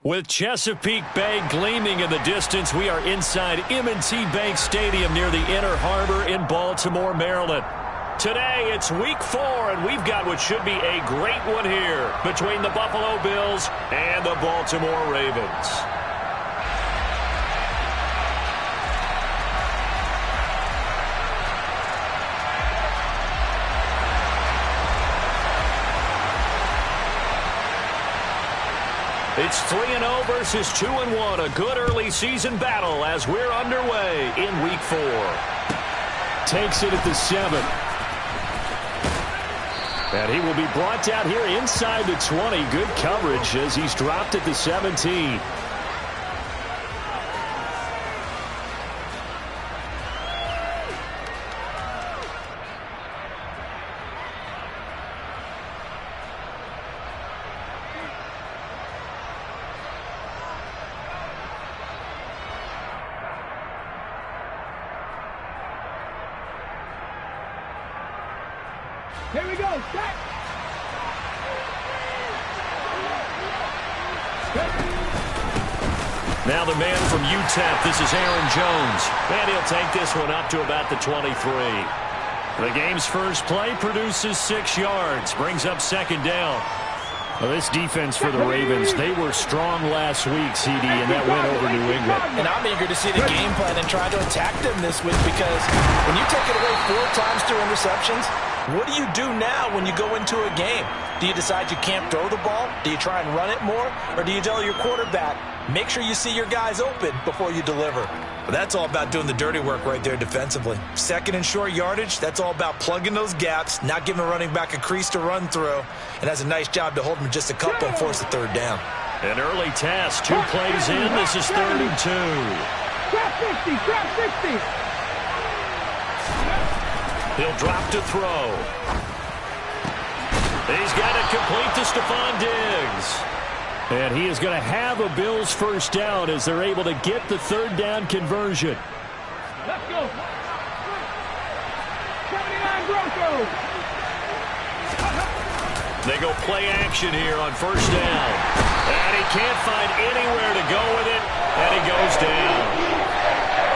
With Chesapeake Bay gleaming in the distance, we are inside M&T Bank Stadium near the Inner Harbor in Baltimore, Maryland. Today, it's Week 4, and we've got what should be a great one here between the Buffalo Bills and the Baltimore Ravens. It's 3-0 versus 2-1, a good early season battle as we're underway in Week 4. Takes it at the 7. And he will be brought down here inside the 20. Good coverage as he's dropped at the 17. Here we go, set! Now the man from UTEP, this is Aaron Jones. And he'll take this one up to about the 23. The game's first play produces 6 yards, brings up second down. Well, this defense for the Ravens, they were strong last week, CD, and that went over New England. And I'm eager to see the game plan and try to attack them this week because when you take it away 4 times through interceptions, what do you do now when you go into a game? Do you decide you can't throw the ball? Do you try and run it more? Or do you tell your quarterback, make sure you see your guys open before you deliver? Well, that's all about doing the dirty work right there defensively. Second and short yardage, that's all about plugging those gaps, not giving a running back a crease to run through, and has a nice job to hold him just a couple and force a third down. An early task, 2 plays in. This is 3rd and 2. Trap 50, trap 50. He'll drop to throw. He's got it complete to Stephon Diggs. And he is going to have a Bills first down as they're able to get the 3rd down conversion. Let's go. 79 Broncos. They go play action here on first down. And he can't find anywhere to go with it. And he goes down.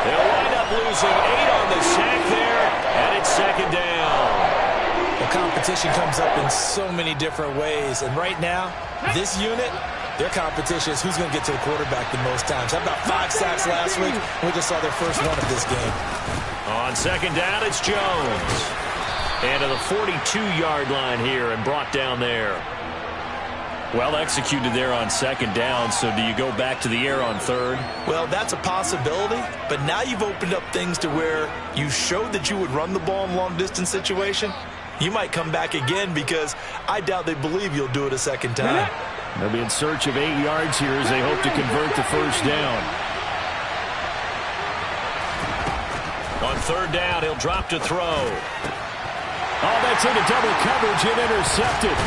They'll wind up losing 8 on the sack there. And it's second down. The competition comes up in so many different ways. And right now, this unit, their competition is who's going to get to the quarterback the most times. How about 5 sacks last week? We just saw their first one of this game. On second down, it's Jones. And to the 42-yard line here and brought down there. Well executed there on second down, so do you go back to the air on 3rd? Well, that's a possibility, but now you've opened up things to where you showed that you would run the ball in long-distance situation. You might come back again because I doubt they believe you'll do it a second time. They'll be in search of 8 yards here as they hope to convert the first down. On 3rd down, he'll drop to throw. Oh, that's into double coverage and intercepted.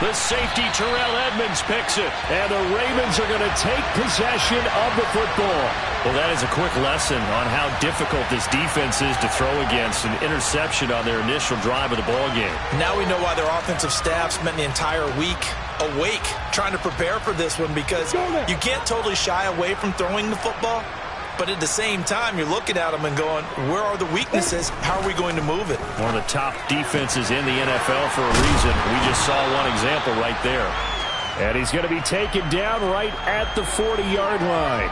The safety, Terrell Edmonds, picks it. And the Ravens are going to take possession of the football. Well, that is a quick lesson on how difficult this defense is to throw against. An interception on their initial drive of the ballgame. Now we know why their offensive staff spent the entire week awake trying to prepare for this one because you can't totally shy away from throwing the football. But at the same time, you're looking at them and going, where are the weaknesses? How are we going to move it? One of the top defenses in the NFL for a reason. We just saw one example right there. And he's going to be taken down right at the 40-yard line.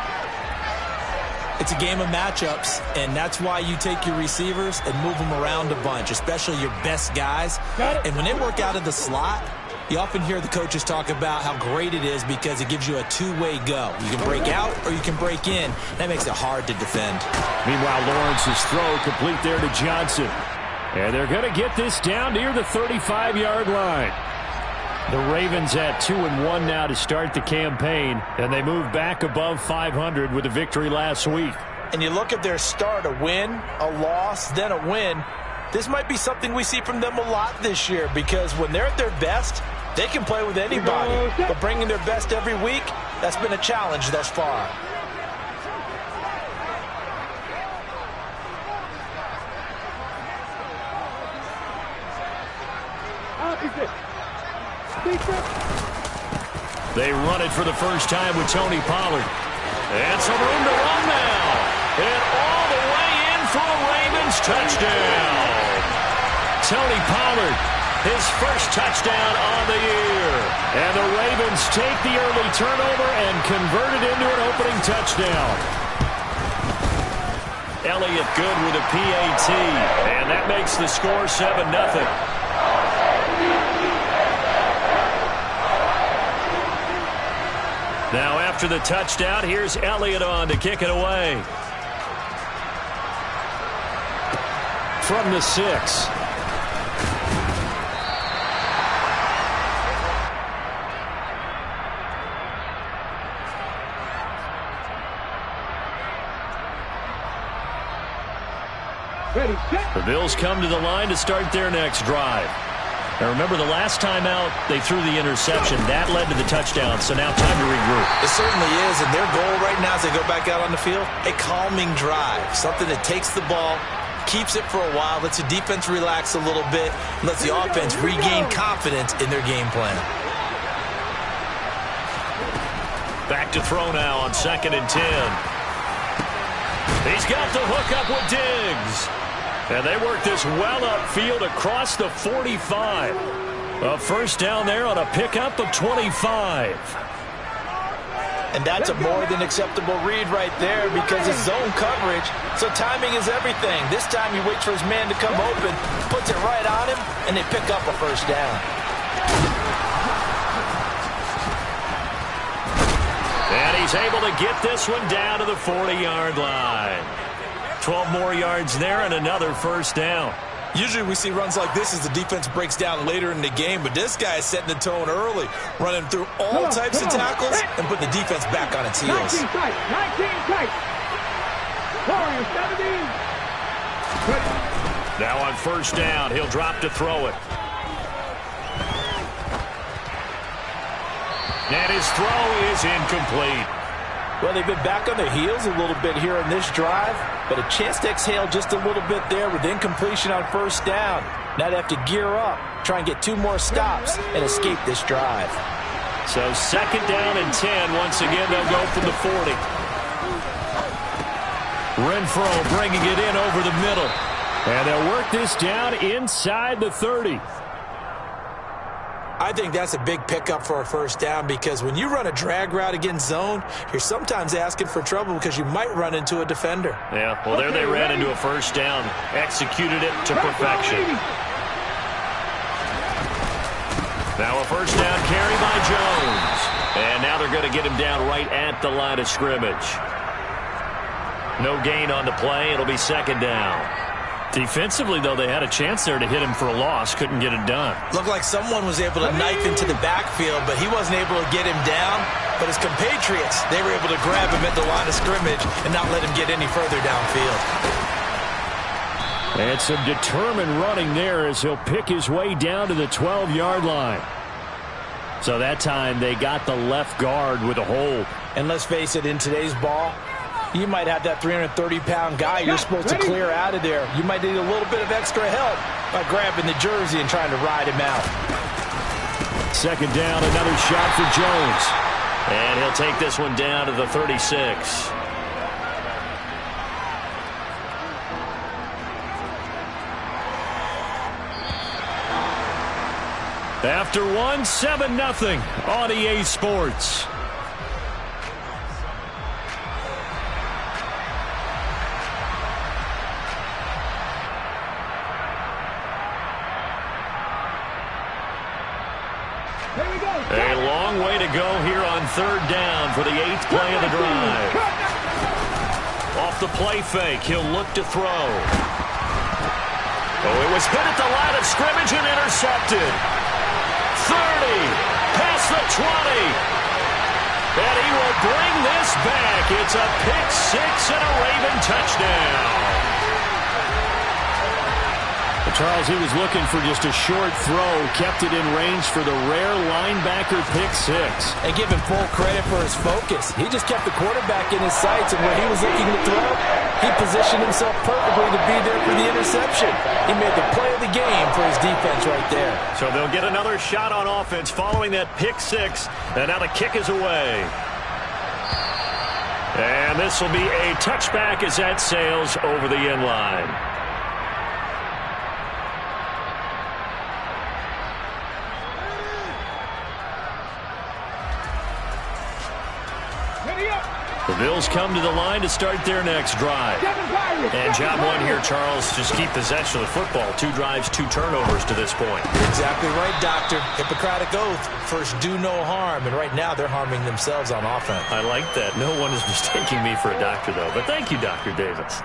It's a game of matchups, and that's why you take your receivers and move them around a bunch, especially your best guys. And when they work out of the slot, you often hear the coaches talk about how great it is because it gives you a two-way go. You can break out or you can break in. That makes it hard to defend. Meanwhile, Lawrence's throw complete there to Johnson. And they're going to get this down near the 35-yard line. The Ravens at 2-1 now to start the campaign, and they move back above 500 with a victory last week. And you look at their start, a win, a loss, then a win. This might be something we see from them a lot this year because when they're at their best, they can play with anybody. But bringing their best every week, that's been a challenge thus far. They run it for the first time with Tony Pollard. And some room to run now. And all the way in for a Ravens touchdown. Tony Pollard, his first touchdown on the year. And the Ravens take the early turnover and convert it into an opening touchdown. Elliott good with a PAT. And that makes the score 7-0. Now after the touchdown, here's Elliott on to kick it away. From the 6. Ready, set. The Bills come to the line to start their next drive. Now remember, the last time out, they threw the interception. That led to the touchdown, so now time to regroup. It certainly is, and their goal right now as they go back out on the field, a calming drive. Something that takes the ball, keeps it for a while, lets the defense relax a little bit, lets the offense regain confidence in their game plan. Back to throw now on 2nd and 10. He's got the hook up with Diggs. And they work this well upfield across the 45. A first down there on a pickup of 25. And that's a more than acceptable read right there because it's zone coverage, so timing is everything. This time he waits for his man to come open, puts it right on him, and they pick up a first down. And he's able to get this one down to the 40-yard line. 12 more yards there and another first down. Usually we see runs like this as the defense breaks down later in the game, but this guy is setting the tone early, running through all types of tackles and putting the defense back on its heels. 19 tight, 19 tight. Warriors, 17. Now on first down, he'll drop to throw it. And his throw is incomplete. Well, they've been back on their heels a little bit here in this drive, but a chance to exhale just a little bit there with incompletion on first down. Now they have to gear up, try and get 2 more stops, and escape this drive. So 2nd down and 10. Once again, they'll go from the 40. Renfro bringing it in over the middle. And they'll work this down inside the 30. I think that's a big pickup for a first down because when you run a drag route against zone, you're sometimes asking for trouble because you might run into a defender. Yeah, well, there they ran into a first down. Executed it to perfection. Now a first down carry by Jones. And now they're going to get him down right at the line of scrimmage. No gain on the play. It'll be 2nd down. Defensively, though, they had a chance there to hit him for a loss. Couldn't get it done. Looked like someone was able to knife into the backfield, but he wasn't able to get him down. But his compatriots, they were able to grab him at the line of scrimmage and not let him get any further downfield. And some determined running there as he'll pick his way down to the 12-yard line. So that time they got the left guard with a hold. And let's face it, in today's ball, you might have that 330-pound guy you're supposed to clear out of there. You might need a little bit of extra help by grabbing the jersey and trying to ride him out. 2nd down, another shot for Jones. And he'll take this one down to the 36. After one, 7-0 on EA Sports. A long way to go here on 3rd down for the 8th play of the drive. Off the play fake, he'll look to throw. Oh, it was hit at the line of scrimmage and intercepted. 30, past the 20. And he will bring this back. It's a pick 6 and a Raven touchdown. Charles, he was looking for just a short throw, kept it in range for the rare linebacker pick six. And give him full credit for his focus. He just kept the quarterback in his sights, and where he was looking to throw, he positioned himself perfectly to be there for the interception. He made the play of the game for his defense right there. So they'll get another shot on offense following that pick six, and now the kick is away. And this will be a touchback as that sails over the end line. The Bills come to the line to start their next drive. And job one here, Charles, just keep possession of the football. 2 drives, 2 turnovers to this point. Exactly right, Doctor. Hippocratic oath. First, do no harm. And right now, they're harming themselves on offense. I like that. No one is mistaking me for a doctor, though. But thank you, Dr. Davis.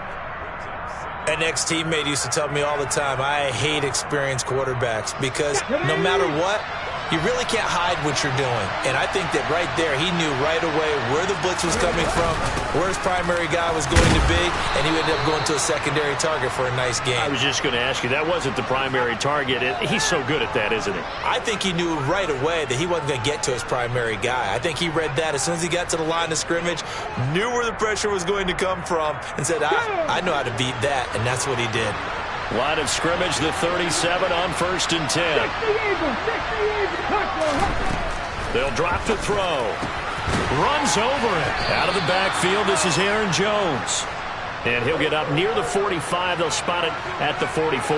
An ex-teammate used to tell me all the time, I hate experienced quarterbacks because no matter what, you really can't hide what you're doing. And I think that right there, he knew right away where the blitz was coming from, where his primary guy was going to be, and he ended up going to a secondary target for a nice game. I was just going to ask you, that wasn't the primary target. He's so good at that, isn't he? I think he knew right away that he wasn't going to get to his primary guy. I think he read that as soon as he got to the line of scrimmage, knew where the pressure was going to come from, and said, I know how to beat that, and that's what he did. Line of scrimmage, the 37 on 1st and 10. They'll drop to throw. Runs over it. Out of the backfield, this is Aaron Jones. And he'll get up near the 45. They'll spot it at the 44.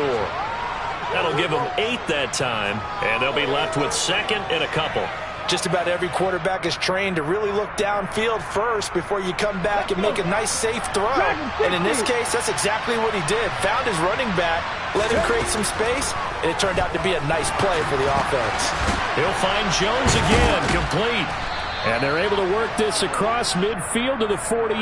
That'll give them 8 that time. And they'll be left with 2nd and a couple. Just about every quarterback is trained to really look downfield first before you come back and make a nice, safe throw. And in this case, that's exactly what he did. Found his running back, let him create some space, and it turned out to be a nice play for the offense. He'll find Jones again, complete. And they're able to work this across midfield to the 48.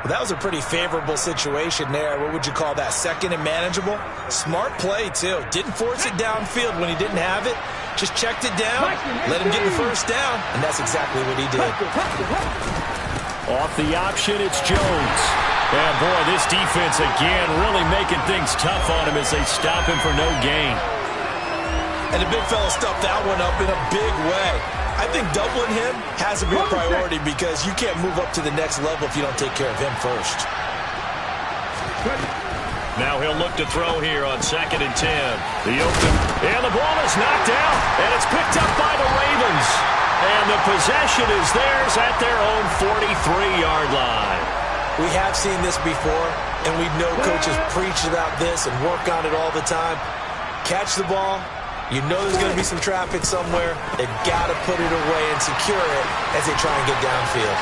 Well, that was a pretty favorable situation there. What would you call that? 2nd and manageable? Smart play, too. Didn't force it downfield when he didn't have it. Just checked it down, let him get the first down, and that's exactly what he did. Off the option, it's Jones. And, boy, this defense, again, really making things tough on him as they stop him for no gain. And the big fella stuffed that one up in a big way. I think doubling him has to be a priority because you can't move up to the next level if you don't take care of him first. Now he'll look to throw here on 2nd and 10. The open, and the ball is knocked out, and it's picked up by the Ravens. And the possession is theirs at their own 43-yard line. We have seen this before, and we know coaches preach about this and work on it all the time. Catch the ball. You know there's going to be some traffic somewhere. They've got to put it away and secure it as they try and get downfield.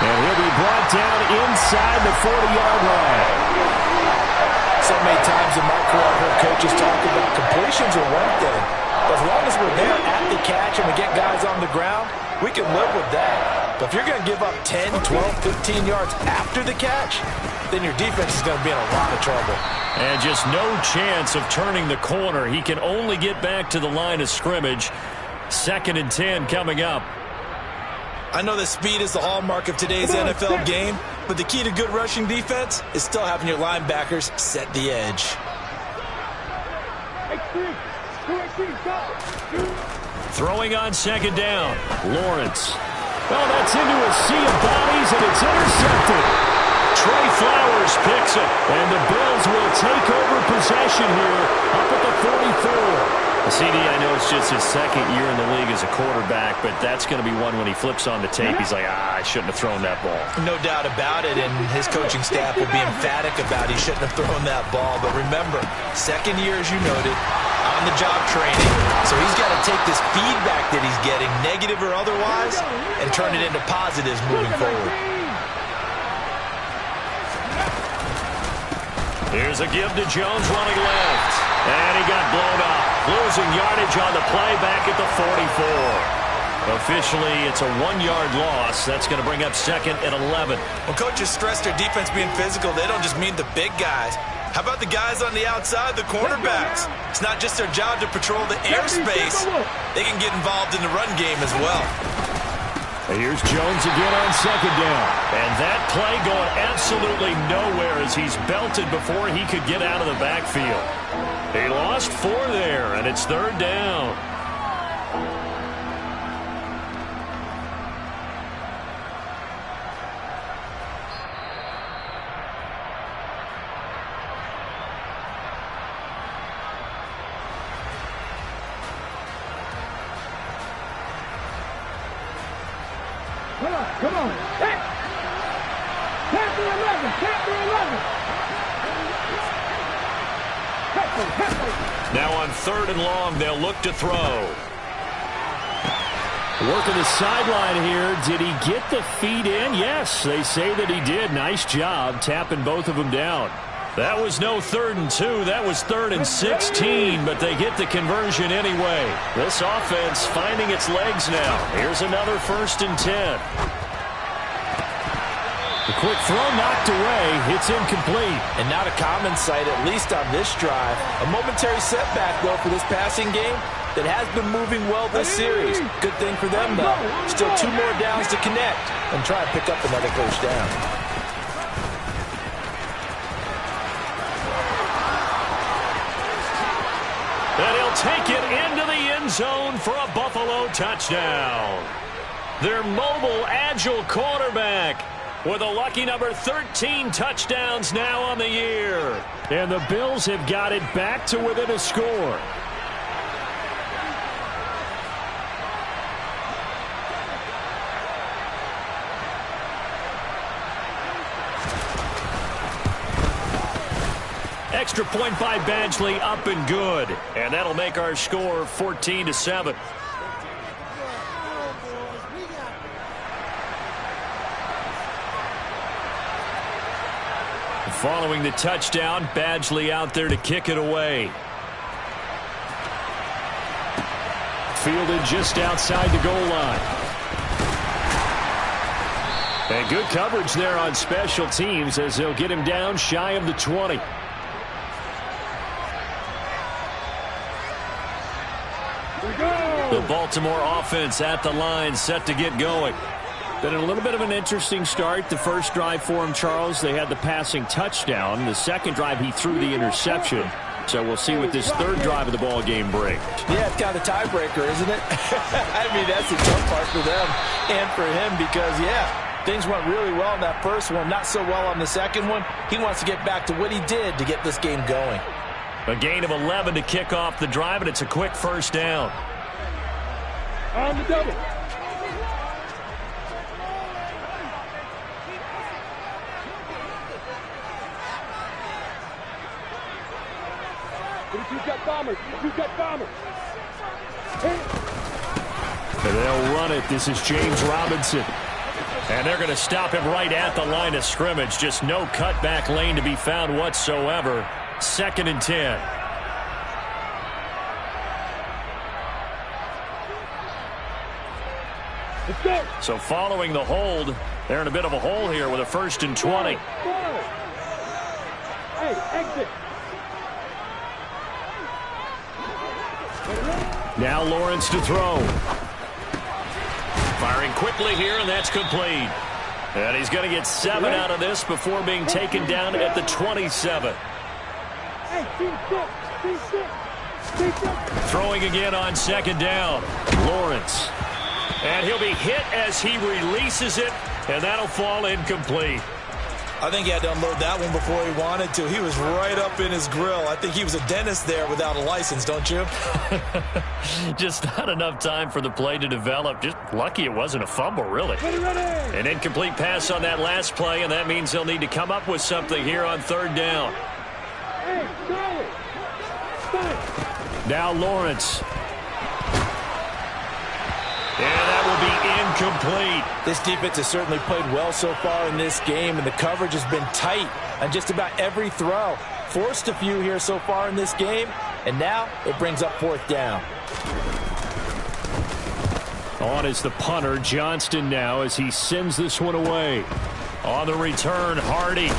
And he'll be brought down inside the 40-yard line. So many times in my career, I've heard coaches talk about completions are one thing. But as long as we're there at the catch and we get guys on the ground, we can live with that. But if you're going to give up 10, 12, 15 yards after the catch, then your defense is going to be in a lot of trouble. And just no chance of turning the corner. He can only get back to the line of scrimmage. 2nd and 10 coming up. I know that speed is the hallmark of today's NFL game, but the key to good rushing defense is still having your linebackers set the edge. Throwing on 2nd down. Lawrence. Oh, that's into a sea of bodies, and it's intercepted. Trey Flowers picks it, and the Bills will take over possession here up at the 44. CD, I know it's just his 2nd year in the league as a quarterback, but that's going to be one when he flips on the tape. He's like, I shouldn't have thrown that ball. No doubt about it, and his coaching staff will be emphatic about he shouldn't have thrown that ball. But remember, 2nd year, as you noted, on-the-job training. So he's got to take this feedback that he's getting, negative or otherwise, and turn it into positives moving forward. Here's a give to Jones running left. And he got blown up. Losing yardage on the play back at the 44. Officially, it's a 1-yard loss. That's going to bring up 2nd and 11. When coaches stress their defense being physical, they don't just mean the big guys. How about the guys on the outside, the cornerbacks? It's not just their job to patrol the airspace. They can get involved in the run game as well. Here's Jones again on second down. And that play going absolutely nowhere as he's belted before he could get out of the backfield. He lost 4 there, and it's third down. Come on. Tap the 11. Tap the 11. Now on third and long, they'll look to throw. Working the sideline here. Did he get the feet in? Yes, they say that he did. Nice job tapping both of them down. That was no 3rd and 2. That was 3rd and 16, but they get the conversion anyway. This offense finding its legs now. Here's another 1st and 10. The quick throw knocked away. It's incomplete. And not a common sight, at least on this drive. A momentary setback, though, for this passing game that has been moving well this series. Good thing for them, though. Still 2 more downs to connect and try and pick up another first down. And he'll take it into the end zone for a Buffalo touchdown. Their mobile, agile quarterback with a lucky number 13 touchdowns now on the year. And the Bills have got it back to within a score. Extra point by Badgley, up and good. And that'll make our score 14-7. Following the touchdown, Badgley out there to kick it away. Fielded just outside the goal line. And good coverage there on special teams as they'll get him down shy of the 20. The Baltimore offense at the line, set to get going. Been a little bit of an interesting start. The first drive for him, Charles, they had the passing touchdown. The second drive, he threw the interception. So we'll see what this third drive of the ball game brings. Yeah, it's kind of a tiebreaker, isn't it? I mean, that's the tough part for them and for him because, yeah, things went really well in that first one, not so well on the second one. He wants to get back to what he did to get this game going. A gain of 11 to kick off the drive, and it's a quick first down. On the double. You got bombers. And they'll run it. This is James Robinson. And they're going to stop him right at the line of scrimmage. Just no cutback lane to be found whatsoever. 2nd and 10. So following the hold, they're in a bit of a hole here with a 1st and 20. Hey, exit. Now Lawrence to throw. Firing quickly here, and that's complete. And he's going to get 7 out of this before being taken down at the 27. Throwing again on 2nd down. Lawrence. And he'll be hit as he releases it, and that'll fall incomplete. I think he had to unload that one before he wanted to. He was right up in his grill. I think he was a dentist there without a license, don't you? Just not enough time for the play to develop. Just lucky it wasn't a fumble, really. Ready. An incomplete pass on that last play, and that means they'll need to come up with something here on 3rd down. Hey, now Lawrence. And that will be incomplete. This defense has certainly played well so far in this game, and the coverage has been tight on just about every throw. Forced a few here so far in this game, and now it brings up 4th down. On is the punter, Johnston now, as he sends this one away. On the return, Hardy.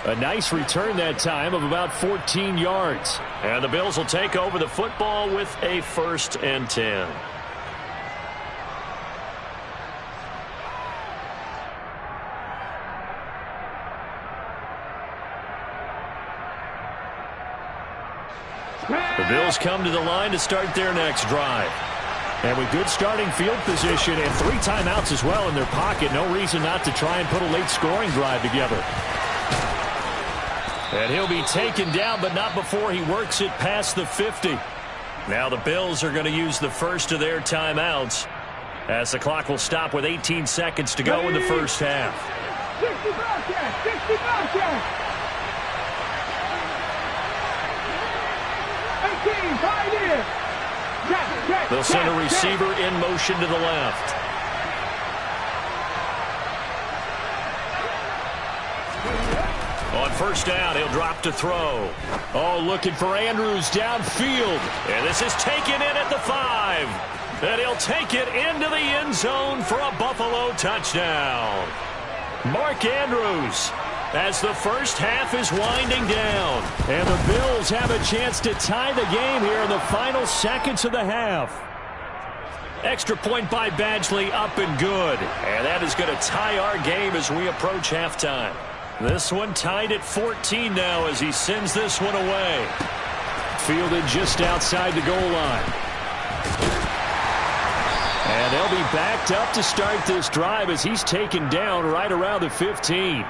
A nice return that time of about 14 yards. And the Bills will take over the football with a 1st and 10. The Bills come to the line to start their next drive. And with good starting field position and 3 timeouts as well in their pocket, no reason not to try and put a late scoring drive together. And he'll be taken down, but not before he works it past the 50. Now the Bills are going to use the first of their timeouts as the clock will stop with 18 seconds to go in the first half. 60 broadcast, 60 broadcast. 18, 5 in. They'll send a receiver in motion to the left. On first down, he'll drop to throw. Oh, looking for Andrews downfield. And this is taken in at the 5. And he'll take it into the end zone for a Buffalo touchdown. Mark Andrews, as the first half is winding down. And the Bills have a chance to tie the game here in the final seconds of the half. Extra point by Badgley, up and good. And that is going to tie our game as we approach halftime. This one tied at 14 now as he sends this one away. Fielded just outside the goal line. And they'll be backed up to start this drive as he's taken down right around the 15.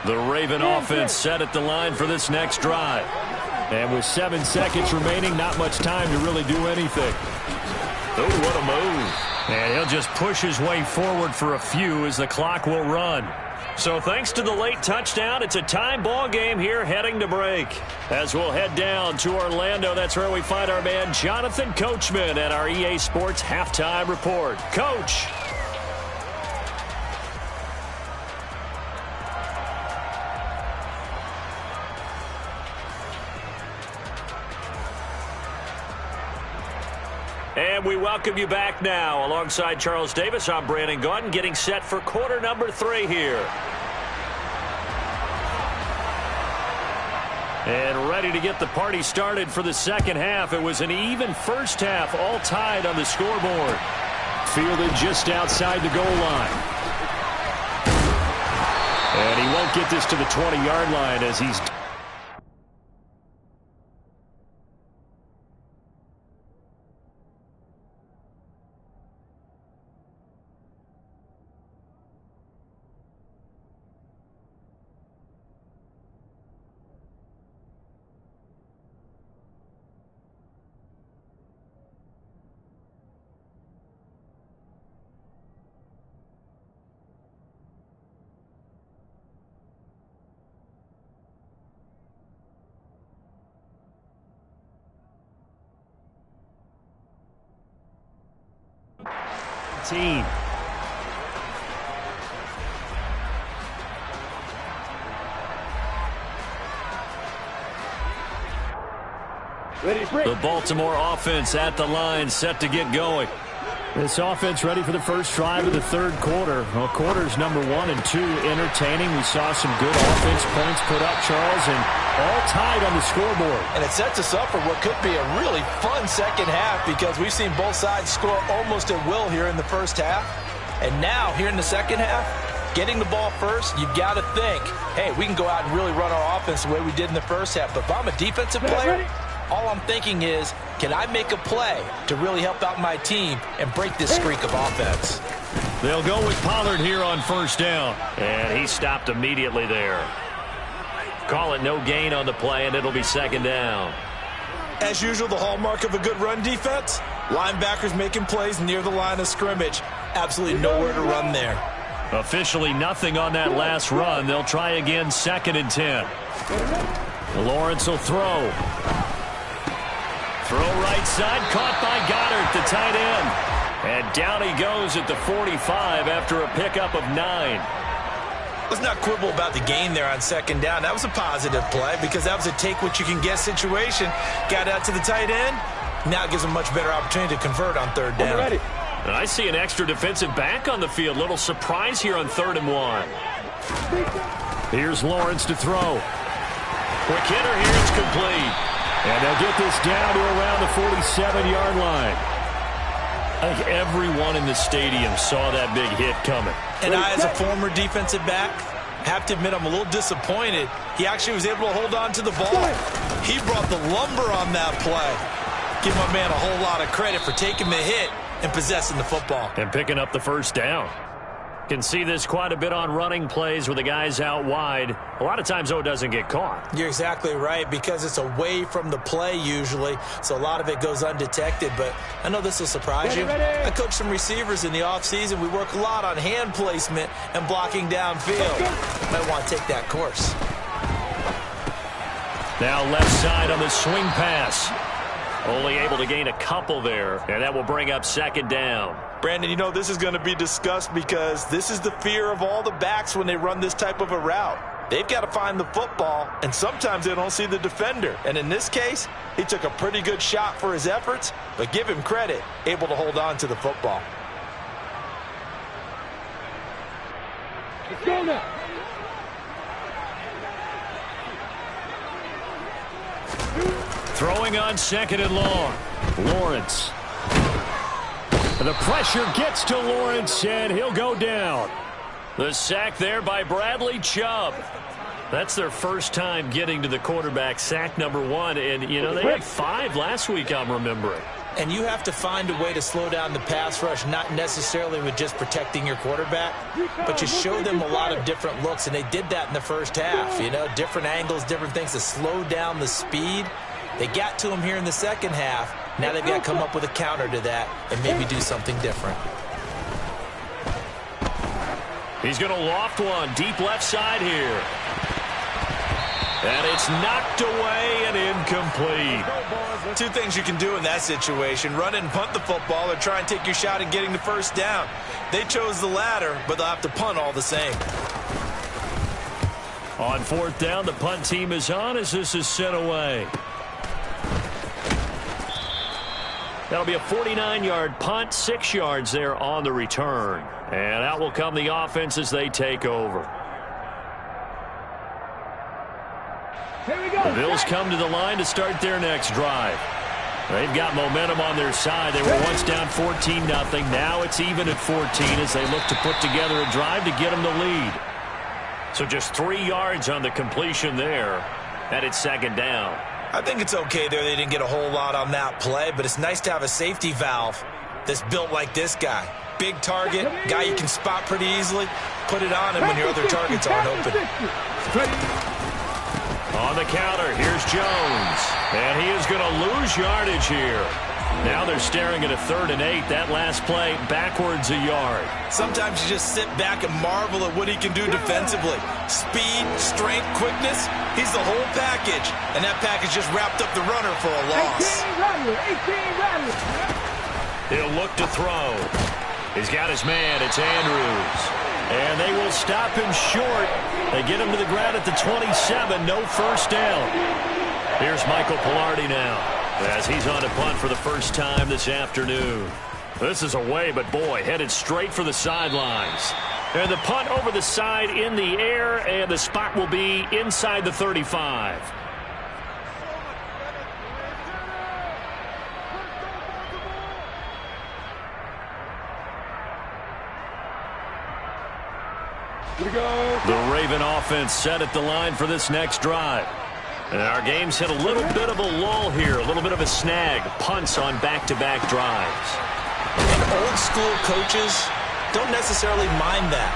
The Raven offense set at the line for this next drive. And with 7 seconds remaining, not much time to really do anything. Oh, what a move. And he'll just push his way forward for a few as the clock will run. So thanks to the late touchdown, it's a tie ball game here heading to break. As we'll head down to Orlando, that's where we find our man Jonathan Coachman at our EA Sports Halftime Report. Coach. And we welcome you back now. Alongside Charles Davis, I'm Brandon Gaudin, getting set for quarter number 3 here. And ready to get the party started for the second half. It was an even first half, all tied on the scoreboard. Fielded just outside the goal line. And he won't get this to the 20-yard line as he's... team. The Baltimore offense at the line, set to get going. This offense ready for the first drive of the third quarter. Well, quarters number 1 and 2 entertaining. We saw some good offense points put up, Charles, and all tied on the scoreboard. And it sets us up for what could be a really fun second half because we've seen both sides score almost at will here in the first half. And now, here in the second half, getting the ball first, you've got to think, hey, we can go out and really run our offense the way we did in the first half. But if I'm a defensive player, all I'm thinking is, can I make a play to really help out my team and break this streak of offense? They'll go with Pollard here on first down. And he stopped immediately there. Call it no gain on the play, and it'll be second down. As usual, the hallmark of a good run defense, linebackers making plays near the line of scrimmage. Absolutely nowhere to run there. Officially nothing on that last run. They'll try again, 2nd and 10. Lawrence will throw. Throw right side, caught by Goddard, the tight end. And down he goes at the 45 after a pickup of 9. Let's not quibble about the gain there on second down. That was a positive play because that was a take-what-you-can-get situation. Got out to the tight end. Now it gives him a much better opportunity to convert on third down. And I see an extra defensive back on the field. Little surprise here on 3rd and 1. Here's Lawrence to throw. Quick hitter here, it's complete. And they'll get this down to around the 47-yard line. I think everyone in the stadium saw that big hit coming. And I, as a former defensive back, I have to admit I'm a little disappointed. He actually was able to hold on to the ball. He brought the lumber on that play. Give my man a whole lot of credit for taking the hit and possessing the football. And picking up the first down. Can see this quite a bit on running plays with the guys out wide. A lot of times, though, it doesn't get caught. You're exactly right, because it's away from the play usually, so a lot of it goes undetected. But I know this will surprise you. I coach some receivers in the offseason. We work a lot on hand placement and blocking downfield. Might want to take that course. Now left side on the swing pass. Only able to gain a couple there, and that will bring up second down. Brandon, you know this is going to be discussed because this is the fear of all the backs when they run this type of a route. They've got to find the football, and sometimes they don't see the defender. And in this case, he took a pretty good shot for his efforts, but give him credit, able to hold on to the football. Let's go now. Throwing on second and long. Lawrence. The pressure gets to Lawrence, and he'll go down. The sack there by Bradley Chubb. That's their first time getting to the quarterback, sack number 1. And, you know, they had 5 last week, I'm remembering. And you have to find a way to slow down the pass rush, not necessarily with just protecting your quarterback, but you show them a lot of different looks, and they did that in the first half. You know, different angles, different things to slow down the speed. They got to him here in the second half. Now they've got to come up with a counter to that and maybe do something different. He's going to loft one deep left side here. And it's knocked away and incomplete. 2 things you can do in that situation: run and punt the football, or try and take your shot at getting the first down. They chose the latter, but they'll have to punt all the same. On fourth down, the punt team is on as this is sent away. That'll be a 49-yard punt, 6 yards there on the return. And out will come the offense as they take over. Here we go. The Bills come to the line to start their next drive. They've got momentum on their side. They were once down 14-0. Now it's even at 14 as they look to put together a drive to get them the lead. So just 3 yards on the completion there. And it's second down. I think it's okay there. They didn't get a whole lot on that play, but it's nice to have a safety valve that's built like this guy. Big target, guy you can spot pretty easily. Put it on him when your other targets aren't open. On the counter, here's Jones. And he is going to lose yardage here. Now they're staring at a 3rd and 8. That last play, backwards a yard. Sometimes you just sit back and marvel at what he can do defensively. Speed, strength, quickness. He's the whole package. And that package just wrapped up the runner for a loss. 18 Rattler. He'll look to throw. He's got his man. It's Andrews. And they will stop him short. They get him to the ground at the 27. No first down. Here's Michael Pilardi now, as he's on a punt for the first time this afternoon. This is away, but boy, headed straight for the sidelines. And the punt over the side in the air, and the spot will be inside the 35. Here we go. The Raven offense set at the line for this next drive. And our game's hit a little bit of a lull here, a little bit of a snag. Punts on back-to-back drives. And old-school coaches don't necessarily mind that.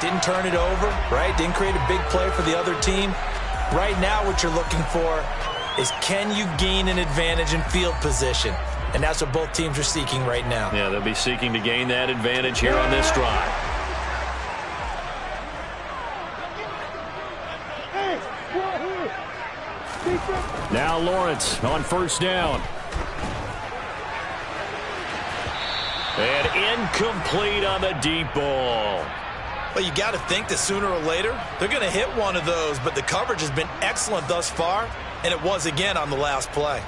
Didn't turn it over, right? Didn't create a big play for the other team. Right now what you're looking for is, can you gain an advantage in field position? And that's what both teams are seeking right now. Yeah, they'll be seeking to gain that advantage here on this drive. Now Lawrence on first down. And incomplete on the deep ball. Well, you got to think that sooner or later they're going to hit one of those, but the coverage has been excellent thus far, and it was again on the last play.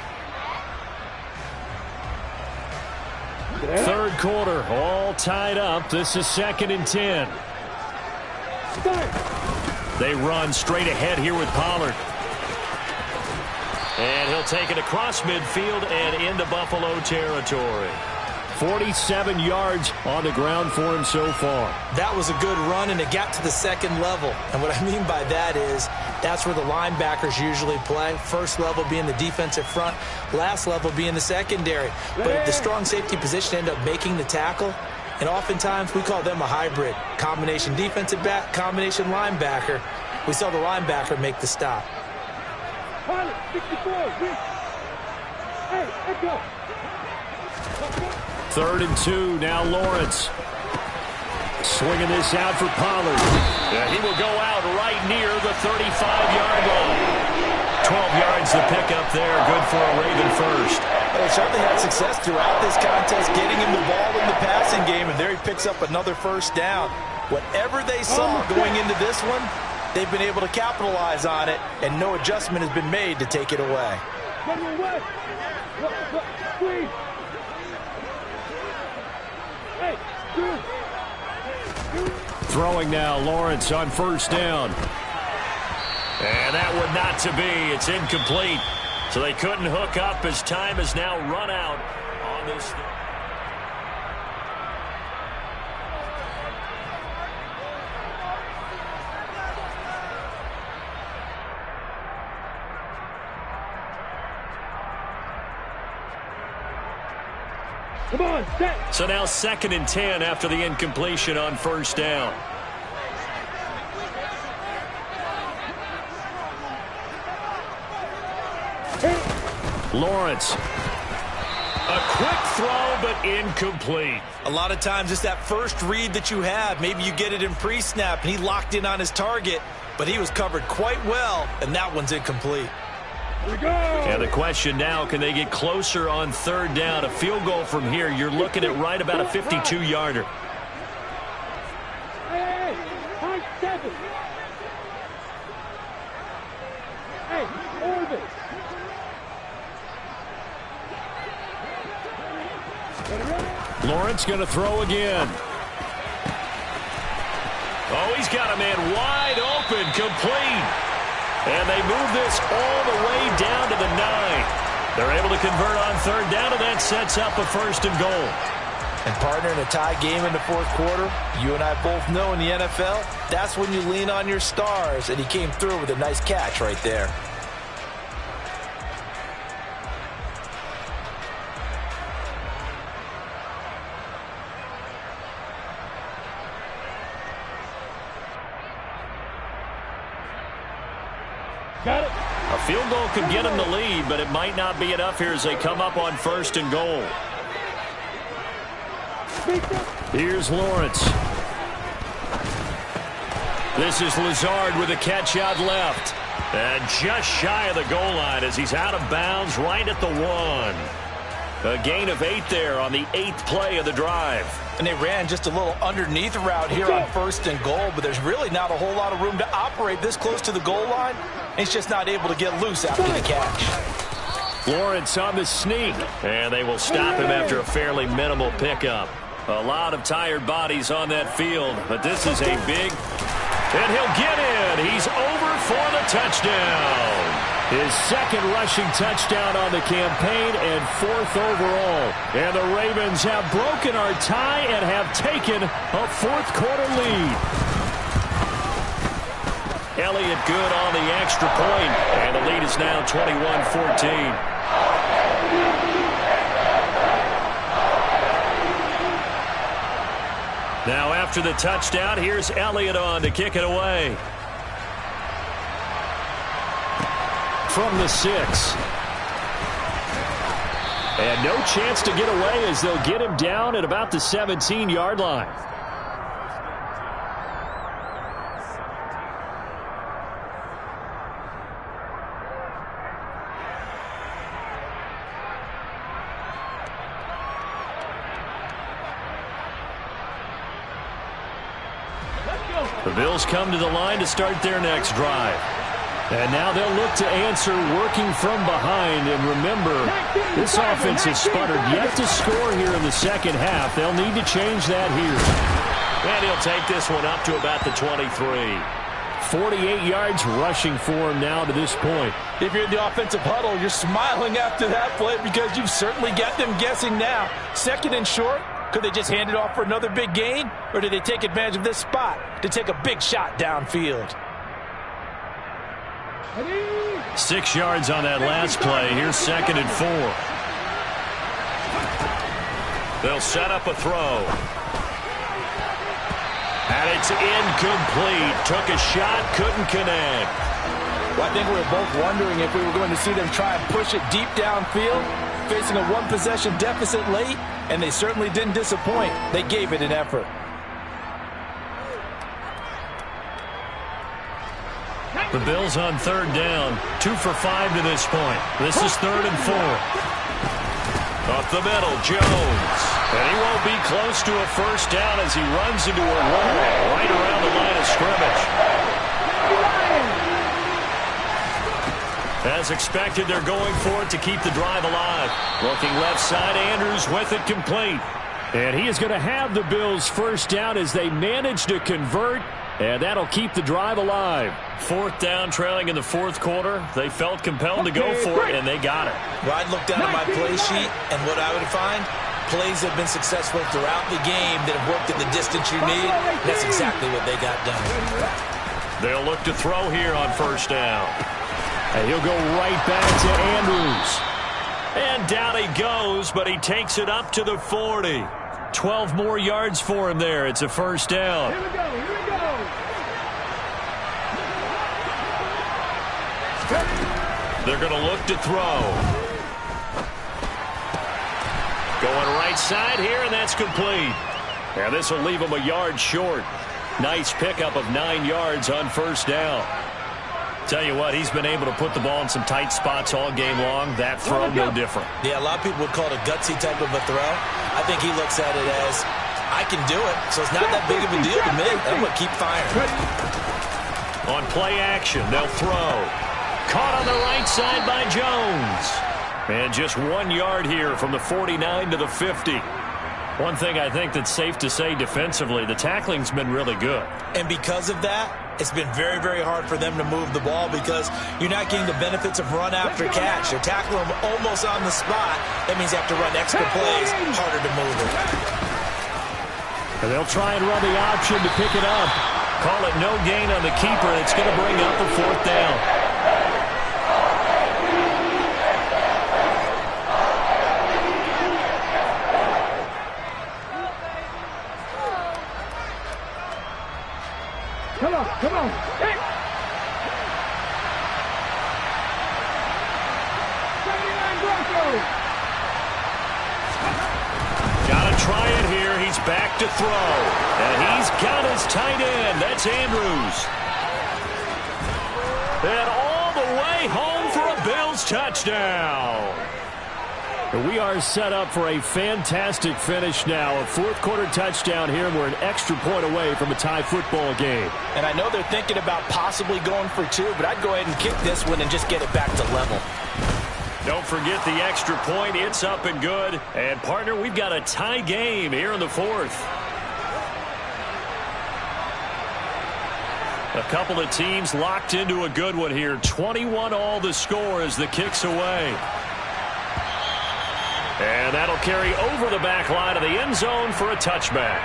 Third quarter, all tied up. This is 2nd and 10. They run straight ahead here with Pollard. And he'll take it across midfield and into Buffalo territory. 47 yards on the ground for him so far. That was a good run, and it got to the second level. And what I mean by that is that's where the linebackers usually play. First level being the defensive front, last level being the secondary. But the strong safety position ended up making the tackle, and oftentimes we call them a hybrid. Combination defensive back, combination linebacker. We saw the linebacker make the stop. Pilot, 64, hey, let's go. 3rd and 2, now Lawrence. Swinging this out for Pollard. He will go out right near the 35-yard line. 12 yards to pick up there. Good for a Raven first. They certainly had success throughout this contest, getting him the ball in the passing game, and there he picks up another first down. Whatever they saw going into this one, they've been able to capitalize on it, and no adjustment has been made to take it away. Throwing now, Lawrence on 1st down. And that one not to be. It's incomplete. So they couldn't hook up as time has now run out on this. Come on, set. So now 2nd and 10 after the incompletion on 1st down. Lawrence. A quick throw, but incomplete. A lot of times it's that first read that you have. Maybe you get it in pre-snap, and he locked in on his target, but he was covered quite well, and that one's incomplete. Here we go. And the question now, can they get closer on 3rd down? A field goal from here, you're looking at right about a 52-yarder. Hey, high 7. Hey, orbit. Lawrence going to throw again. Oh, he's got a man wide open, complete. And they move this all the way down to the 9. They're able to convert on 3rd down, and that sets up a 1st and goal. And partner, in a tie game in the 4th quarter, you and I both know in the NFL, that's when you lean on your stars, and he came through with a nice catch right there. Got it. A field goal could get them the lead, but it might not be enough here as they come up on 1st and goal. Here's Lawrence. This is Lazard with a catch out left. And just shy of the goal line as he's out of bounds right at the 1. A gain of 8 there on the 8th play of the drive. And they ran just a little underneath route here on 1st and goal, but there's really not a whole lot of room to operate this close to the goal line. He's just not able to get loose after the catch. Lawrence on the sneak, and they will stop him after a fairly minimal pickup. A lot of tired bodies on that field, but this is a big, and he'll get in. He's over for the touchdown. His 2nd rushing touchdown on the campaign and 4th overall. And the Ravens have broken our tie and have taken a 4th quarter lead. Elliott good on the extra point, and the lead is now 21-14. Now after the touchdown, here's Elliott on to kick it away. From the 6. And no chance to get away as they'll get him down at about the 17-yard line. The Bills come to the line to start their next drive. And now they'll look to answer working from behind. And remember, this offense has sputtered yet to score here in the 2nd half. They'll need to change that here. And he'll take this one up to about the 23. 48 yards rushing for him now to this point. If you're in the offensive huddle, you're smiling after that play because you've certainly got them guessing now. 2nd and short, could they just hand it off for another big gain? Or did they take advantage of this spot to take a big shot downfield? 6 yards on that last play. Here's 2nd and 4. They'll set up a throw. And it's incomplete. Took a shot, couldn't connect. Well, I think we were both wondering if we were going to see them try and push it deep downfield, facing a one-possession deficit late, and they certainly didn't disappoint. They gave it an effort. The Bills on 3rd down. 2 for 5 to this point. This is 3rd and 4. Up the middle, Jones. And he won't be close to a first down as he runs into a wall right around the line of scrimmage. As expected, they're going for it to keep the drive alive. Looking left side, Andrews with it complete. And he is going to have the Bills first down as they manage to convert. And that'll keep the drive alive. 4th down, trailing in the 4th quarter. They felt compelled to go for it, and they got it. Well, I'd look down at my play sheet, and what I would find, plays have been successful throughout the game that have worked at the distance you need. That's exactly what they got done. They'll look to throw here on 1st down. And he'll go right back to Andrews. And down he goes, but he takes it up to the 40. 12 more yards for him there. It's a 1st down. Here we go, here we go. They're going to look to throw. Going right side here, and that's complete. And this will leave him a yard short. Nice pickup of 9 yards on 1st down. Tell you what, he's been able to put the ball in some tight spots all game long. That throw, no different. Yeah, a lot of people would call it a gutsy type of a throw. I think he looks at it as, I can do it, so it's not that big of a deal to me. I'm going to keep firing. On play action, they'll throw. Caught on the right side by Jones. And just 1 yard here from the 49 to the 50. One thing I think that's safe to say defensively, the tackling's been really good. And because of that, it's been very, very hard for them to move the ball because you're not getting the benefits of run after catch. They're tackling them almost on the spot. That means they have to run extra plays, harder to move it. And they'll try and run the option to pick it up. Call it no gain on the keeper. It's going to bring up a 4th down. Come on, come on. Hey. Gotta try it here. He's back to throw. And he's got his tight end. That's Andrews. And all the way home for a Bills touchdown. We are set up for a fantastic finish now. A 4th quarter touchdown here, and we're an extra point away from a tie football game. And I know they're thinking about possibly going for 2, but I'd go ahead and kick this one and just get it back to level. Don't forget the extra point. It's up and good. And, partner, we've got a tie game here in the 4th. A couple of teams locked into a good one here. 21 all the score as the kick's away. And that'll carry over the back line of the end zone for a touchback.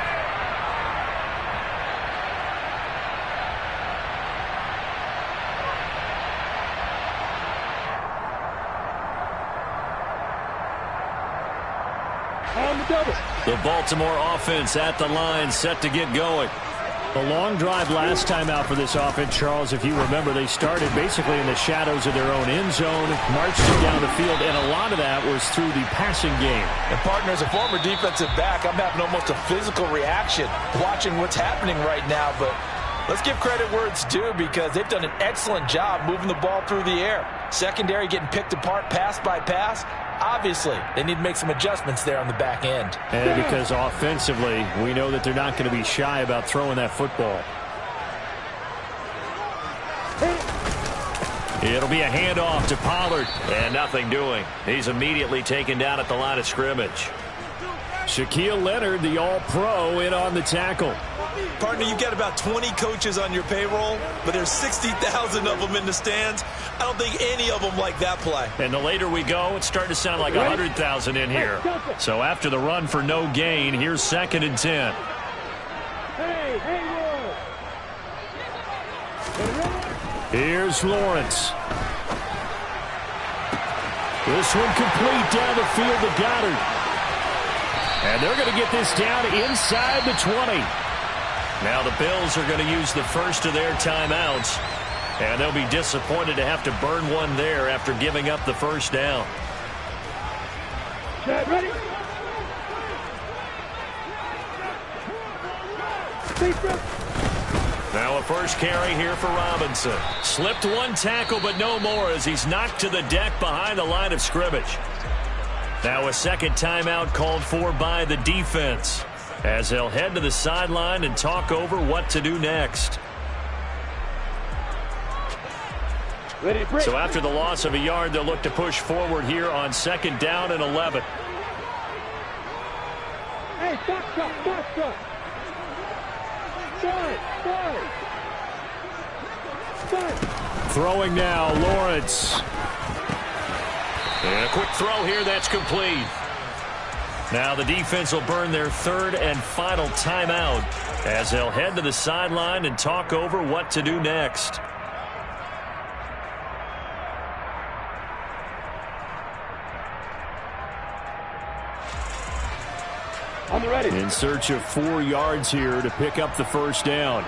On the double. The Baltimore offense at the line, set to get going. A long drive last time out for this offense, Charles. If you remember, they started basically in the shadows of their own end zone, marched it down the field, and a lot of that was through the passing game. And, partner, as a former defensive back, I'm having almost a physical reaction watching what's happening right now. But let's give credit where it's due because they've done an excellent job moving the ball through the air. Secondary getting picked apart pass by pass. Obviously, they need to make some adjustments there on the back end. And because offensively, we know that they're not going to be shy about throwing that football. It'll be a handoff to Pollard, and nothing doing. He's immediately taken down at the line of scrimmage. Shaquille Leonard, the All-Pro, in on the tackle. Partner, you've got about 20 coaches on your payroll, but there's 60,000 of them in the stands. I don't think any of them like that play. And the later we go, it's starting to sound like 100,000 in here. So after the run for no gain, here's 2nd and 10. Here's Lawrence. This one complete down the field to Goddard. And they're going to get this down inside the 20. Now the Bills are going to use the first of their timeouts. And they'll be disappointed to have to burn one there after giving up the first down. Ready? Now a first carry here for Robinson. Slipped one tackle, but no more as he's knocked to the deck behind the line of scrimmage. Now a second timeout called for by the defense as they'll head to the sideline and talk over what to do next. So after the loss of a yard, they'll look to push forward here on 2nd down and 11. Hey, stop. Throwing now, Lawrence. And a quick throw here that's complete. Now the defense will burn their 3rd and final timeout as they'll head to the sideline and talk over what to do next. On the ready. In search of 4 yards here to pick up the first down.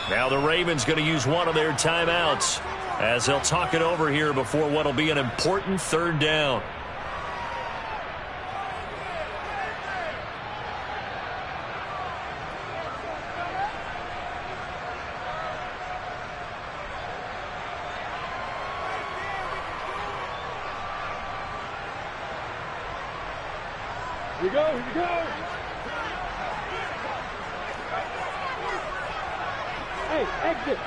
Now the Ravens going to use one of their timeouts as they'll talk it over here before what will be an important 3rd down. Here we go. Hey, exit.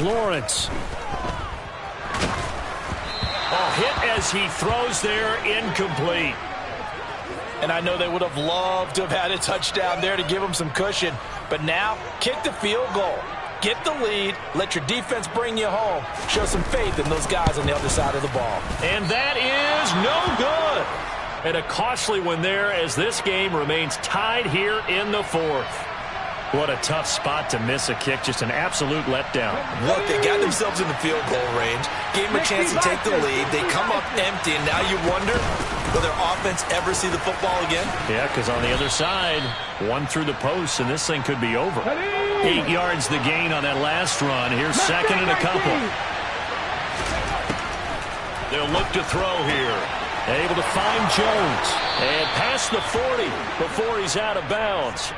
Lawrence. Hit as he throws there, incomplete. And I know they would have loved to have had a touchdown there to give them some cushion. But now, kick the field goal. Get the lead. Let your defense bring you home. Show some faith in those guys on the other side of the ball. And that is no good. And a costly one there as this game remains tied here in the 4th. What a tough spot to miss a kick. Just an absolute letdown. Look, they got themselves in the field goal range. Gave them a chance to take the lead. They come up empty, and now you wonder, will their offense ever see the football again? Yeah, because on the other side, one through the post, and this thing could be over. 8 yards the gain on that last run. Here's 2nd and a couple. They'll look to throw here. Able to find Jones. And past the 40 before he's out of bounds.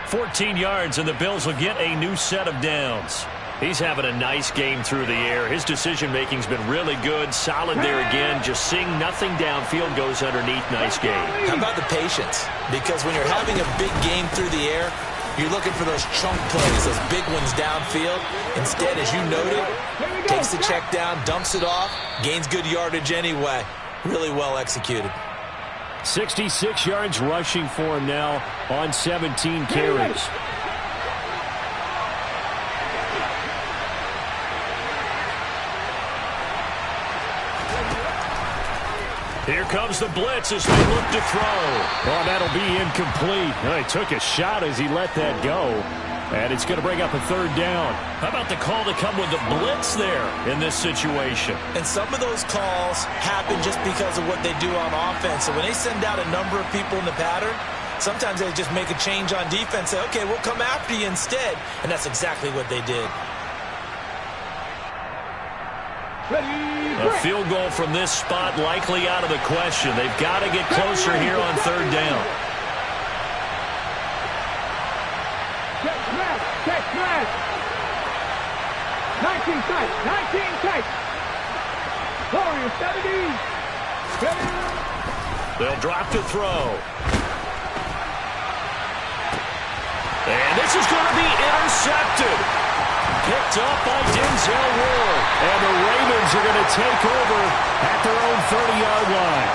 14 yards, and the Bills will get a new set of downs. He's having a nice game through the air. His decision-making's been really good. Solid there again. Just seeing nothing downfield goes underneath. Nice game. How about the patience? Because when you're having a big game through the air, you're looking for those chunk plays, those big ones downfield. Instead, as you noted, takes the check down, dumps it off, gains good yardage anyway. Really well executed. 66 yards rushing for him now on 17 carries. Here comes the blitz as they look to throw. Oh, that'll be incomplete. He took a shot as he let that go. And it's going to bring up a 3rd down. How about the call to come with the blitz there in this situation? And some of those calls happen just because of what they do on offense. So when they send out a number of people in the pattern, sometimes they just make a change on defense. Say, okay, we'll come after you instead. And that's exactly what they did. A field goal from this spot likely out of the question. They've got to get closer here on 3rd down. Check smash. 19 tight. Warriors 70. They'll drop to throw. And this is going to be intercepted. Picked up by Denzel Ward. And the Ravens are going to take over at their own 30-yard line.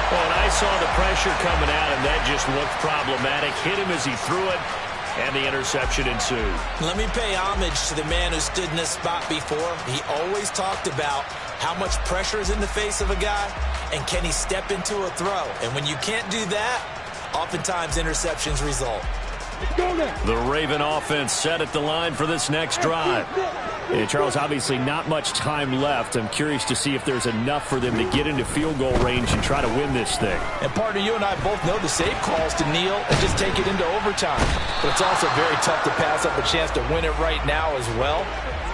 Well, and I saw the pressure coming out, and that just looked problematic. Hit him as he threw it, and the interception ensued. Let me pay homage to the man who stood in this spot before. He always talked about how much pressure is in the face of a guy, and can he step into a throw. And when you can't do that, oftentimes interceptions result. The Raven offense set at the line for this next drive. And Charles, obviously not much time left. I'm curious to see if there's enough for them to get into field goal range and try to win this thing. And partner, you and I both know the safe calls to kneel and just take it into overtime. But it's also very tough to pass up a chance to win it right now as well.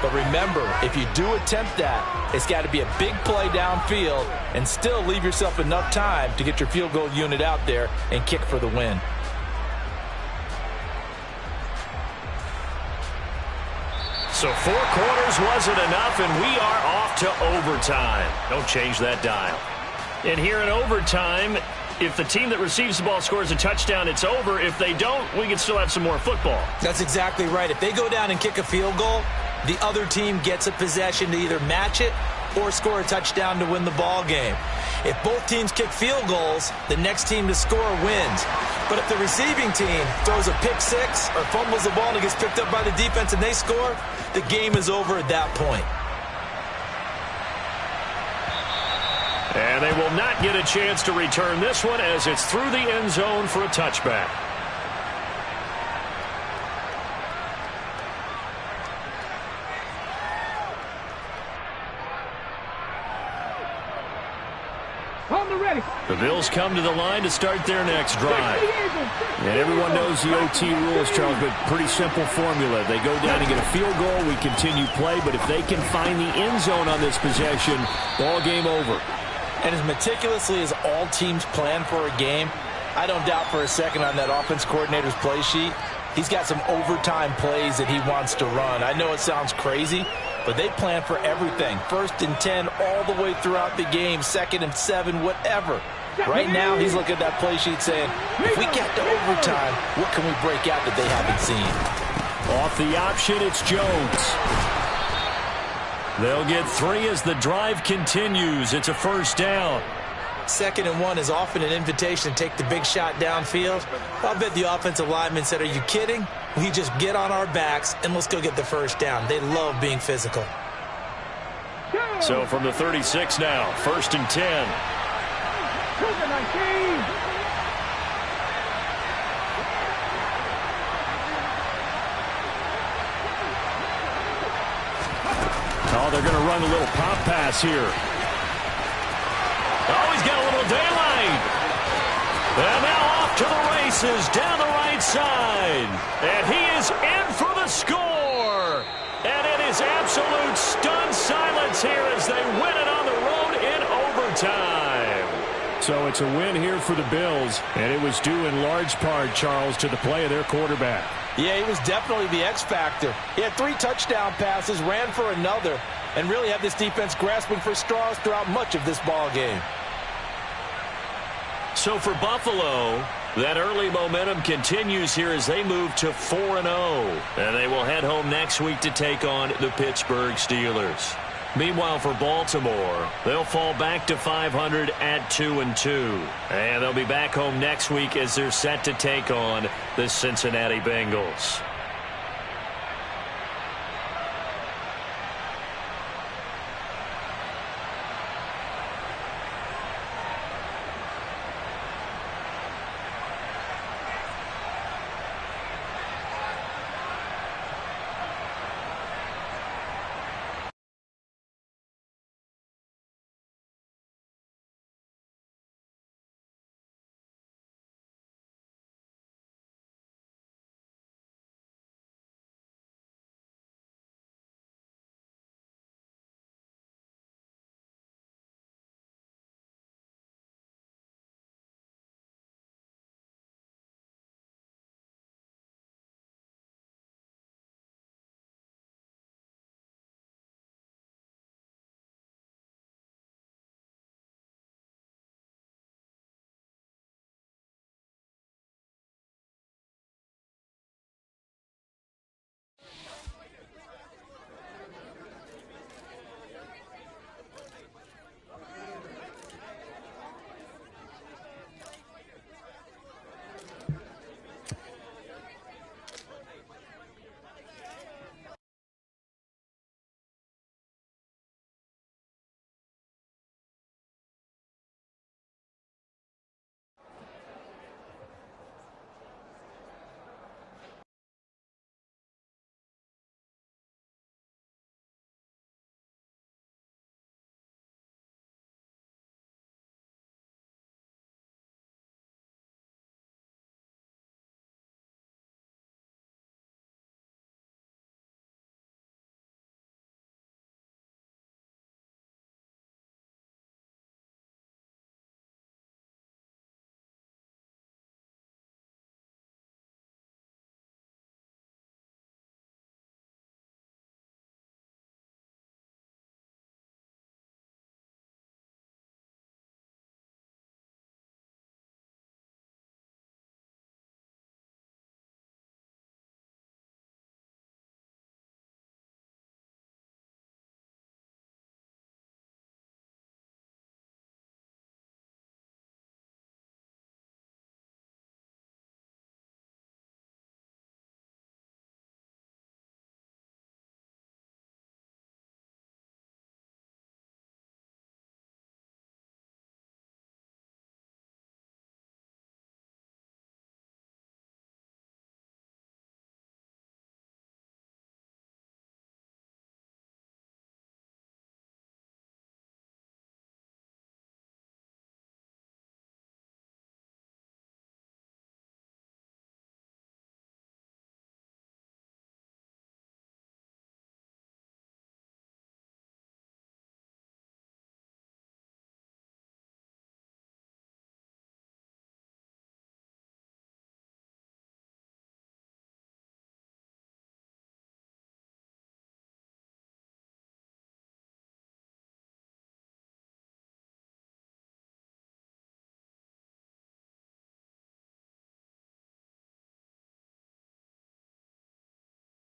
But remember, if you do attempt that, it's got to be a big play downfield and still leave yourself enough time to get your field goal unit out there and kick for the win. So 4 quarters wasn't enough, and we are off to overtime. Don't change that dial. And here in overtime, if the team that receives the ball scores a touchdown, it's over. If they don't, we can still have some more football. That's exactly right. If they go down and kick a field goal, the other team gets a possession to either match it or score a touchdown to win the ball game. If both teams kick field goals, the next team to score wins. But if the receiving team throws a pick six or fumbles the ball and it gets picked up by the defense and they score, the game is over at that point. And they will not get a chance to return this one as it's through the end zone for a touchback. The Bills come to the line to start their next drive. And everyone knows the OT rules, Charles, but pretty simple formula. They go down and get a field goal, we continue play, but if they can find the end zone on this possession, ball game over. And as meticulously as all teams plan for a game, I don't doubt for a second on that offense coordinator's play sheet, he's got some overtime plays that he wants to run. I know it sounds crazy, but they plan for everything. 1st and 10 all the way throughout the game, 2nd and 7, whatever. Right now, he's looking at that play sheet saying, if we get to overtime, what can we break out that they haven't seen? Off the option, it's Jones. They'll get 3 as the drive continues. It's a first down. 2nd and 1 is often an invitation to take the big shot downfield. I'll bet the offensive lineman said, are you kidding? We just get on our backs and let's go get the first down. They love being physical. So from the 36 now, 1st and 10. Oh, they're going to run a little pop pass here. Oh, he's got a little daylight. And now off to the races down the right side. And he is in for the score. And it is absolute stunned silence here as they win it on the road in overtime. So it's a win here for the Bills, and it was due in large part, Charles, to the play of their quarterback. Yeah, he was definitely the X factor. He had 3 touchdown passes, ran for another, and really had this defense grasping for straws throughout much of this ball game. So for Buffalo, that early momentum continues here as they move to 4-0. And they will head home next week to take on the Pittsburgh Steelers. Meanwhile, for Baltimore, they'll fall back to 500 at 2-2. And they'll be back home next week as they're set to take on the Cincinnati Bengals.